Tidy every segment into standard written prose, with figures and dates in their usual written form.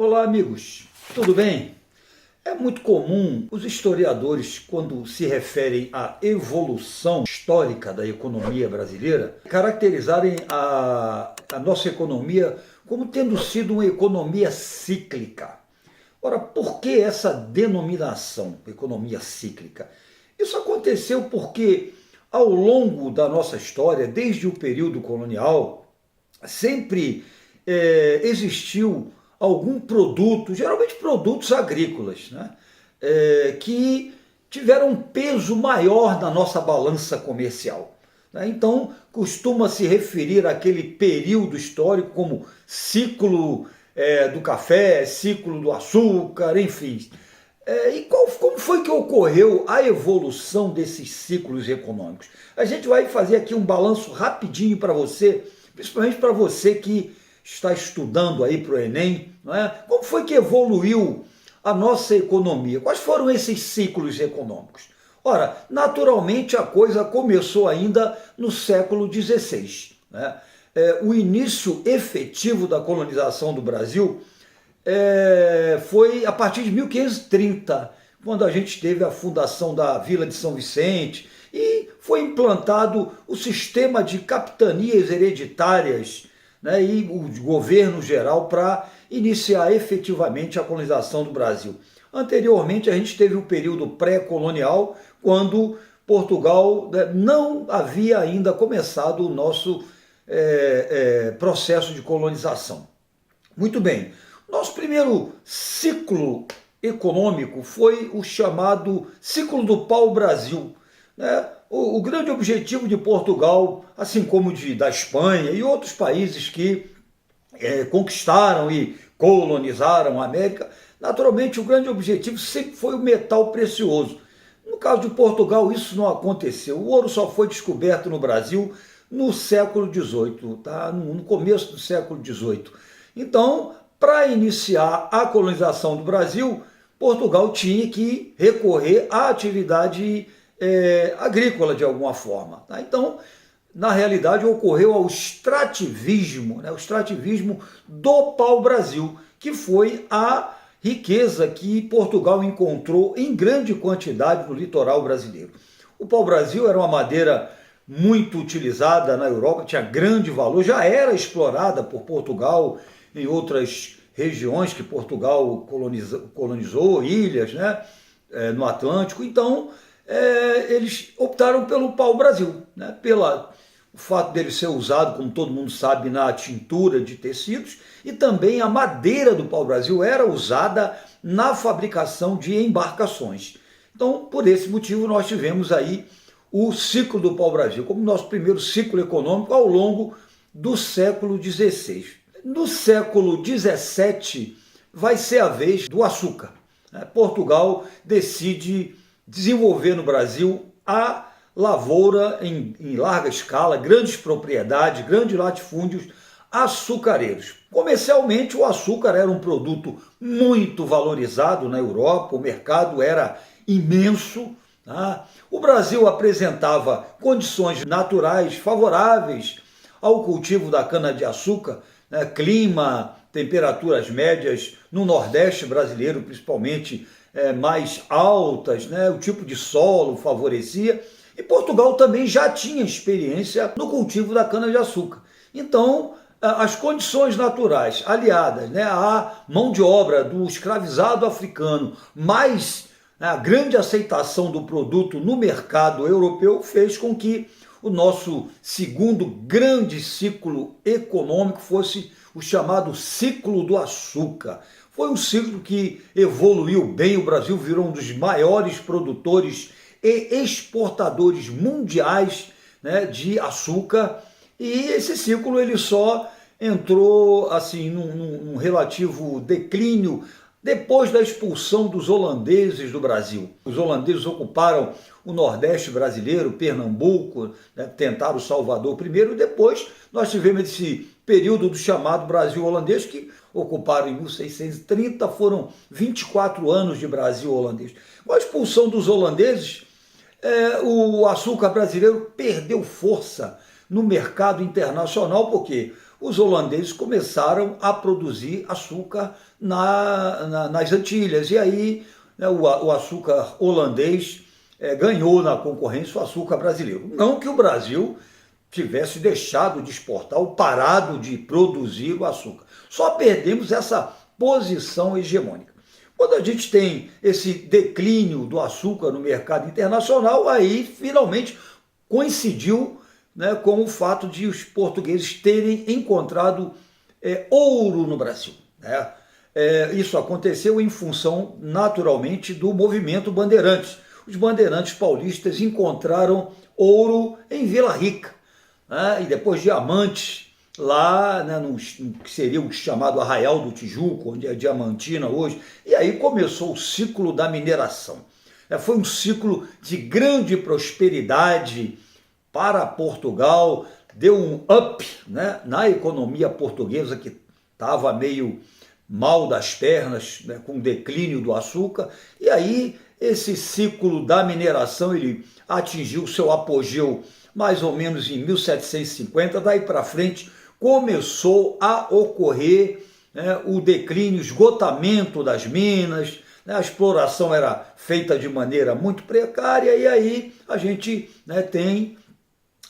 Olá, amigos, tudo bem? É muito comum os historiadores, quando se referem à evolução histórica da economia brasileira, caracterizarem a nossa economia como tendo sido uma economia cíclica. Ora, por que essa denominação, economia cíclica? Isso aconteceu porque, ao longo da nossa história, desde o período colonial, sempre existiu algum produto, geralmente produtos agrícolas, né, que tiveram um peso maior na nossa balança comercial. Né? Então, costuma se referir àquele período histórico como ciclo do café, ciclo do açúcar, enfim. Como foi que ocorreu a evolução desses ciclos econômicos? A gente vai fazer aqui um balanço rapidinho para você, principalmente para você que está estudando aí para o Enem, não é? Como foi que evoluiu a nossa economia? Quais foram esses ciclos econômicos? Ora, naturalmente a coisa começou ainda no século XVI. Né? O início efetivo da colonização do Brasil foi a partir de 1530, quando a gente teve a fundação da Vila de São Vicente e foi implantado o sistema de capitanias hereditárias, né, e o governo geral para iniciar efetivamente a colonização do Brasil. Anteriormente, a gente teve o período pré-colonial, quando Portugal não havia ainda começado o nosso processo de colonização. Muito bem, nosso primeiro ciclo econômico foi o chamado ciclo do pau-brasil. Né? O grande objetivo de Portugal, assim como da Espanha e outros países que conquistaram e colonizaram a América, naturalmente o grande objetivo sempre foi o metal precioso. No caso de Portugal, isso não aconteceu. O ouro só foi descoberto no Brasil no século XVIII, tá? No começo do século XVIII. Então, para iniciar a colonização do Brasil, Portugal tinha que recorrer à atividade agrícola de alguma forma. Tá? Então, na realidade, ocorreu o extrativismo, né? O extrativismo do pau-brasil, que foi a riqueza que Portugal encontrou em grande quantidade no litoral brasileiro. O pau-brasil era uma madeira muito utilizada na Europa, tinha grande valor, já era explorada por Portugal em outras regiões que Portugal colonizou, ilhas, né, no Atlântico. Então, eles optaram pelo pau-brasil, né, pelo fato dele ser usado, como todo mundo sabe, na tintura de tecidos, e também a madeira do pau-brasil era usada na fabricação de embarcações. Então, por esse motivo, nós tivemos aí o ciclo do pau-brasil como nosso primeiro ciclo econômico ao longo do século XVI. No século XVII vai ser a vez do açúcar. Portugal decide desenvolver no Brasil a lavoura em larga escala, grandes propriedades, grandes latifúndios açucareiros. Comercialmente, o açúcar era um produto muito valorizado na Europa, o mercado era imenso. Tá? O Brasil apresentava condições naturais favoráveis ao cultivo da cana-de-açúcar, né? Clima, temperaturas médias no Nordeste brasileiro, principalmente mais altas, né? O tipo de solo favorecia. E Portugal também já tinha experiência no cultivo da cana-de-açúcar. Então, as condições naturais aliadas, né, à mão de obra do escravizado africano, mais a grande aceitação do produto no mercado europeu, fez com que o nosso segundo grande ciclo econômico fosse o chamado ciclo do açúcar. Foi um ciclo que evoluiu bem, o Brasil virou um dos maiores produtores e exportadores mundiais, né, de açúcar, e esse ciclo ele só entrou assim num relativo declínio depois da expulsão dos holandeses do Brasil. Os holandeses ocuparam o Nordeste brasileiro, Pernambuco, né, tentaram Salvador primeiro, e depois nós tivemos esse período do chamado Brasil holandês, que ocuparam em 1630, foram 24 anos de Brasil holandês. Com a expulsão dos holandeses, o açúcar brasileiro perdeu força no mercado internacional, porque os holandeses começaram a produzir açúcar nas Antilhas. E aí, né, o açúcar holandês ganhou na concorrência o açúcar brasileiro. Não que o Brasil tivesse deixado de exportar ou parado de produzir o açúcar. Só perdemos essa posição hegemônica. Quando a gente tem esse declínio do açúcar no mercado internacional, aí finalmente coincidiu, né, com o fato de os portugueses terem encontrado ouro no Brasil, né? Isso aconteceu em função, naturalmente, do movimento Bandeirantes. Os bandeirantes paulistas encontraram ouro em Vila Rica, né, e depois diamantes lá, né, no que seria o chamado Arraial do Tijuco, onde é Diamantina hoje, e aí começou o ciclo da mineração. Foi um ciclo de grande prosperidade para Portugal, deu um up, né, na economia portuguesa, que estava meio mal das pernas, né, com o declínio do açúcar, e aí esse ciclo da mineração ele atingiu seu apogeu mais ou menos em 1750, daí para frente começou a ocorrer, né, o declínio, o esgotamento das minas, né, a exploração era feita de maneira muito precária, e aí a gente, né, tem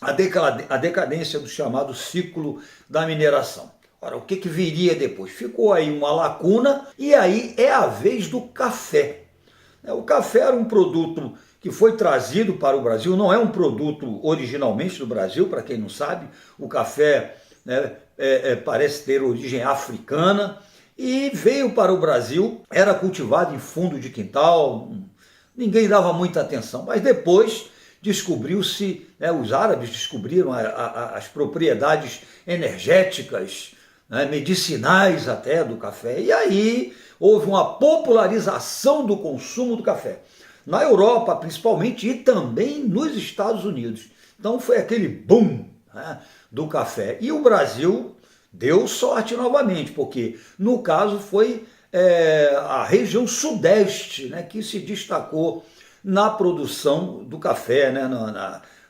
a decadência do chamado ciclo da mineração. Ora, o que viria depois? Ficou aí uma lacuna, e aí é a vez do café. O café era um produto que foi trazido para o Brasil, não é um produto originalmente do Brasil, para quem não sabe, o café, né, parece ter origem africana, e veio para o Brasil, era cultivado em fundo de quintal, ninguém dava muita atenção, mas depois descobriu-se, né, os árabes descobriram as propriedades energéticas, né, medicinais até do café, e aí houve uma popularização do consumo do café, na Europa principalmente e também nos Estados Unidos. Então foi aquele boom, né, do café. E o Brasil deu sorte novamente, porque no caso foi a região sudeste, né, que se destacou na produção do café, né,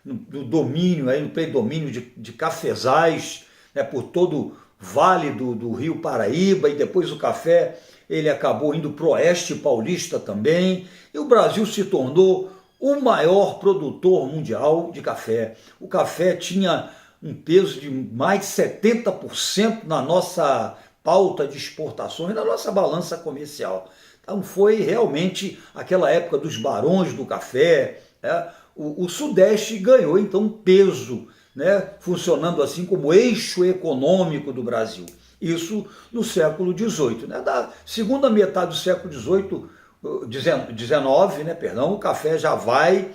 no domínio, aí, no predomínio de cafezais, né, por todo o vale do Rio Paraíba, e depois o café ele acabou indo para o oeste paulista também, e o Brasil se tornou o maior produtor mundial de café. O café tinha um peso de mais de 70% na nossa pauta de exportações, na nossa balança comercial. Então foi realmente aquela época dos barões do café, né? O Sudeste ganhou então peso, né? Funcionando assim como eixo econômico do Brasil. Isso no século XVIII. Né? Da segunda metade do século XIX, o café já vai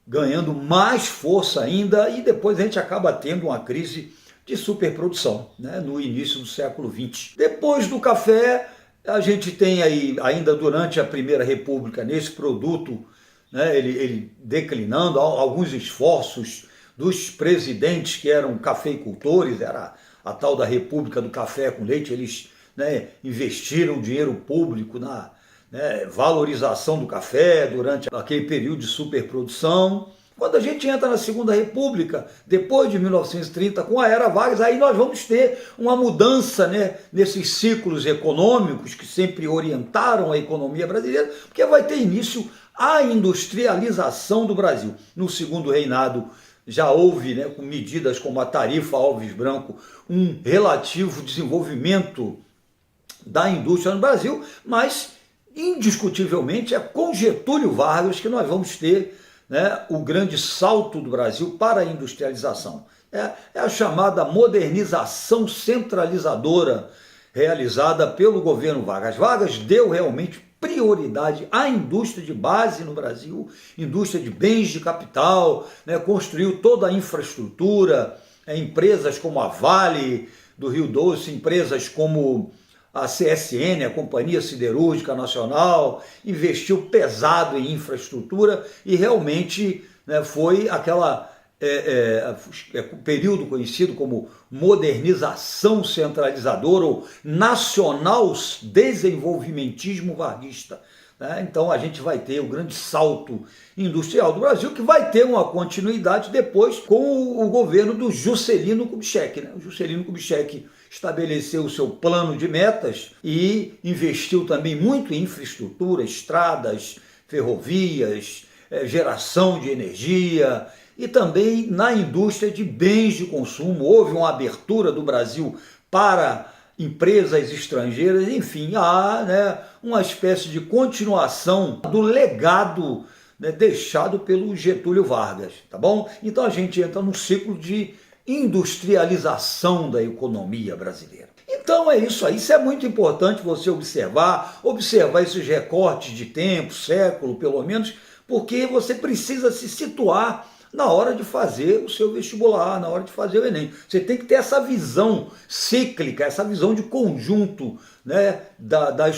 ganhando mais força ainda, e depois a gente acaba tendo uma crise de superprodução, né, no início do século XX. Depois do café, a gente tem aí, ainda durante a Primeira República, nesse produto, né, ele declinando, alguns esforços dos presidentes que eram cafeicultores, era a tal da República do Café com Leite, eles, né, investiram dinheiro público na, né, valorização do café durante aquele período de superprodução. Quando a gente entra na Segunda República, depois de 1930, com a Era Vargas, aí nós vamos ter uma mudança, né, nesses ciclos econômicos que sempre orientaram a economia brasileira, porque vai ter início a industrialização do Brasil. No segundo reinado já houve, né, com medidas como a Tarifa Alves Branco, um relativo desenvolvimento da indústria no Brasil, mas indiscutivelmente é com Getúlio Vargas que nós vamos ter, né, o grande salto do Brasil para a industrialização. É a chamada modernização centralizadora realizada pelo governo Vargas. Vargas deu realmente prioridade à indústria de base no Brasil, indústria de bens de capital, né, construiu toda a infraestrutura, empresas como a Vale do Rio Doce, empresas como a CSN, a Companhia Siderúrgica Nacional, investiu pesado em infraestrutura e realmente, né, foi aquela período conhecido como modernização centralizadora ou nacional desenvolvimentismo varguista. né? Então a gente vai ter o grande salto industrial do Brasil, que vai ter uma continuidade depois com o governo do Juscelino Kubitschek, né? O Juscelino Kubitschek estabeleceu o seu plano de metas e investiu também muito em infraestrutura, estradas, ferrovias, geração de energia e também na indústria de bens de consumo. Houve uma abertura do Brasil para empresas estrangeiras, enfim, há, né, uma espécie de continuação do legado, né, deixado pelo Getúlio Vargas, tá bom? Então a gente entra num ciclo de industrialização da economia brasileira. Então é isso aí, isso é muito importante você observar esses recortes de tempo, século pelo menos, porque você precisa se situar na hora de fazer o seu vestibular, na hora de fazer o Enem. Você tem que ter essa visão cíclica, essa visão de conjunto, né, da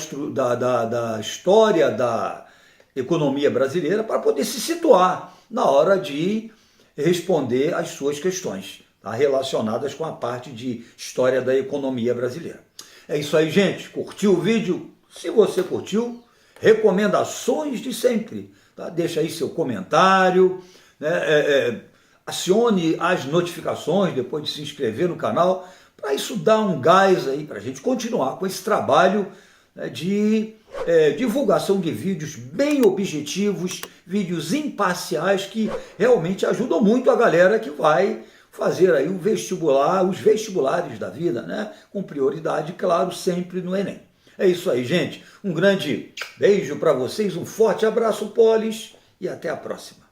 história da economia brasileira para poder se situar na hora de responder às suas questões, tá, relacionadas com a parte de história da economia brasileira. É isso aí, gente. Curtiu o vídeo? Se você curtiu, recomendações de sempre, tá? Deixa aí seu comentário, né? Acione as notificações depois de se inscrever no canal, para isso dar um gás aí para a gente continuar com esse trabalho, né, de divulgação de vídeos bem objetivos, vídeos imparciais que realmente ajudam muito a galera que vai fazer aí o vestibular, os vestibulares da vida, né, com prioridade, claro, sempre no Enem. É isso aí, gente. Um grande beijo para vocês, um forte abraço, Polis, e até a próxima.